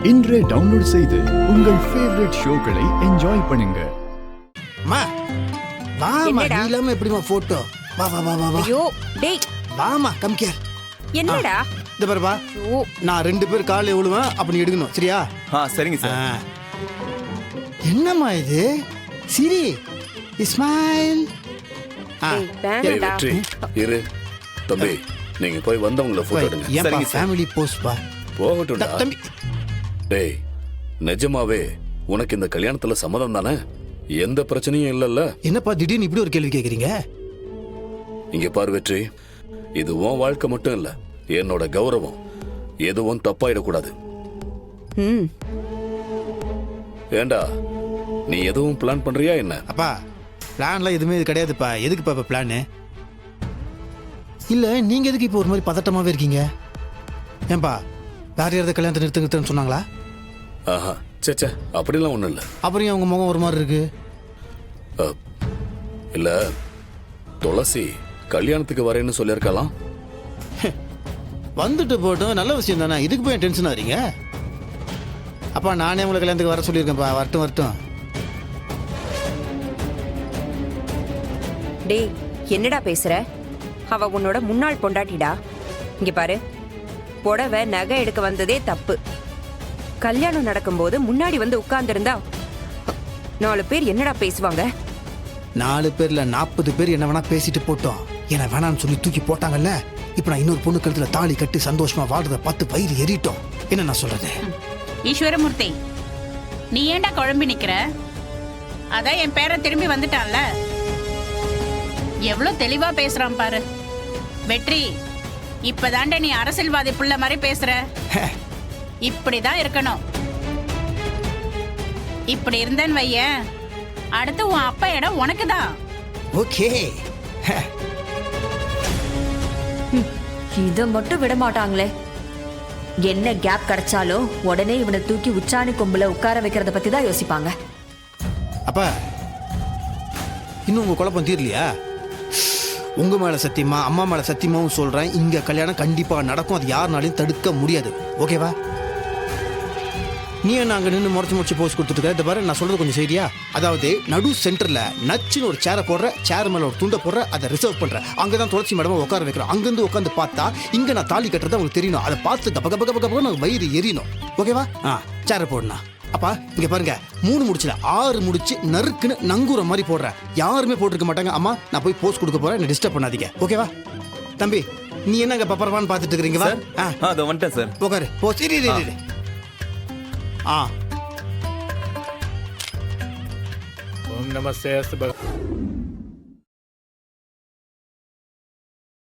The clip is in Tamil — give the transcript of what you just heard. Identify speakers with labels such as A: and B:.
A: இன்றே டவுன்லோட் செய்து உங்கள் ஃபேவரட் ஷோக்களை என்ஜாய் பண்ணுங்க.
B: மா வாமா, நீ இல்லாம எப்படிமா போட்டோ? வா வா வா வா வா.
C: ஐயோ டேய்
B: வாமா, கம் கேர்.
C: என்னடா?
B: இந்த பாரு வா.
C: ஐயோ
B: நான் 2 பேர் காலையில விழுவேன், அப்ப நீ எடுக்கணும், சரியா?
D: சரிங்க சார்.
B: என்னம்மா இது? சிரி இஸ்மாயில்.
C: டேய் வேண்டாம்டா.
E: வெற்றி இரு தம்பி, நீங்க போய் வந்தவங்கள போட்டோ எடுங்க.
B: ஏன்பா
D: சரிங்க சார்.
B: ஃபேமிலி போஸ்ட் பா.
E: போகட்டும்டா.
B: தம்பி
E: டேய், நிஜமாவே உனக்கு இந்த கல்யாணத்துல சம்மதம் தானே? எந்த பிரச்சனையும் இல்லல்ல?
B: என்னப்பா திடீர்னு இப்படி ஒரு கேள்வி கேக்குறீங்க?
E: இங்க பாரு வெற்றி, இது உன் வாழ்க்கை மட்டும் இல்ல, என்னோட கௌரவம். எதுவும் தப்பாயிடக்கூடாது.
C: ம்
E: ஏண்டா, நீ எதுவும் பிளான் பண்றியா என்ன?
B: அப்பா பிளான்லாம் எதுவுமே இது கிடையாதுப்பா. எதுக்குப்பா இப்போ பிளானு? இல்லை, நீங்கள் எதுக்கு இப்போ ஒரு மாதிரி பதட்டமாகவே இருக்கீங்க? ஏன்பா வேற யாராவது கல்யாணத்தை நிறுத்துன்னு சொன்னாங்களா?
E: ஆஹா, சேச்சே, அப்படிலாம் ஒண்ணும் இல்ல.
B: அப்புறம் ஏன் உங்கள் முகம் ஒரு மாதிரி இருக்கு?
E: இல்ல, துளசி கல்யாணத்துக்கு வரேன்னு சொல்லியிருக்கலாம்.
B: வந்துட்டு போட்டோம், நல்ல விஷயம் தானே. இதுக்கு போய் டென்ஷன் ஆகிறீங்க? அப்பா நானே உங்களை கல்யாணத்துக்கு வர சொல்லியிருக்கேன்ப்பா. வரட்டும் வரட்டும்.
C: டேய் என்னடா பேசுற? அவ உன்னோட முன்னாள் பொண்டாட்டிடா. இங்க பாரு, புடவை நகை எடுக்க வந்ததே தப்பு. கல்யாணம் நடக்கும்போது முன்னாடி வந்து உட்கார்ந்துருந்தா 4 பேர் என்னடா பேசுவாங்க?
B: 4 பேர்ல 40 பேர் என்ன வேணா பேசிட்டு போட்டோம். என்ன வேணான்னு சொல்லி தூக்கி போட்டாங்கல்ல. இப்போ நான் இன்னொரு பொண்ணு கழுத்துல தாலி கட்டி சந்தோஷமா வாழ்றத பார்த்து வயிறு எறிட்டோம். என்ன நான் சொல்றது?
F: ஈஸ்வரமூர்த்தி, நீ ஏன்டா குழம்பி நிக்கிற? அதான் என் பேரன் திரும்பி வந்துட்டான்ல. எவ்வளவு தெளிவா பேசுறான் பாரு. வெற்றி, இப்பதாண்ட நீ அரசியல்வாதி புள்ள மாதிரி பேசுற. இப்படிதான் இருக்கணும். இப்படி இருந்தேன்னு வையேன், அடுத்து உன் அப்பா இடம் உனக்குதான்.
B: ஓகே,
G: இத மட்டும் விட மாட்டாங்களே. என்ன கேப் கிடைச்சாலும் உடனே இவனை தூக்கி உச்சாணி கொம்புல உட்கார வைக்கிறத பத்தி தான் யோசிப்பாங்க.
B: அப்பா இன்னும் உங்க குழப்பம் தீரலையா? உங்க மேல சத்தியமா, அம்மா மேல சத்தியமாவும் சொல்றேன், இங்க கல்யாணம் கண்டிப்பா நடக்கும். அது யாருனாலையும் தடுக்க முடியாது. ஓகேவா? நீ என்ன அங்க நின்று முறைச்சு போஸ்ட் கொடுத்துட்டு இருக்க? இந்த பாரு, நான் சொல்றது கொஞ்சம் சரியா? அதாவது நடு சென்டர்ல நச்சுன்னு ஒரு சேரை போடுற, சேர் மேல ஒரு துண்டை போடுற, அதை ரிசர்வ் பண்ற. அங்கதான் துளசி மேடமா உட்கார வைக்கிறோம். அங்கிருந்து உட்காந்து பார்த்தா இங்க நான் தாலி கட்டுறது உங்களுக்கு தெரியணும். அதை பார்த்து கப கப கப கப வயிறு எரியணும். ஓகேவா? சேரை போடணும். அப்பா இங்க பாருங்க, 3 முடிச்சுல 6 முடிச்சு நறுக்குன்னு நங்கூர மாதிரி போடுறேன். யாருமே போட்டிருக்க மாட்டாங்க. அம்மா நான் போய் போஸ்ட் கொடுக்க போறேன், டிஸ்டர்ப் பண்ணாதீங்க. ஓகேவா? தம்பி நீ என்னங்க பப்பரவான்னு பார்த்துட்டு இருக்கீங்க?
D: அதோ வந்துட்டேன் சார்.
B: உட்காரு. போ. சரி
H: ஓம் நமஸ்தே.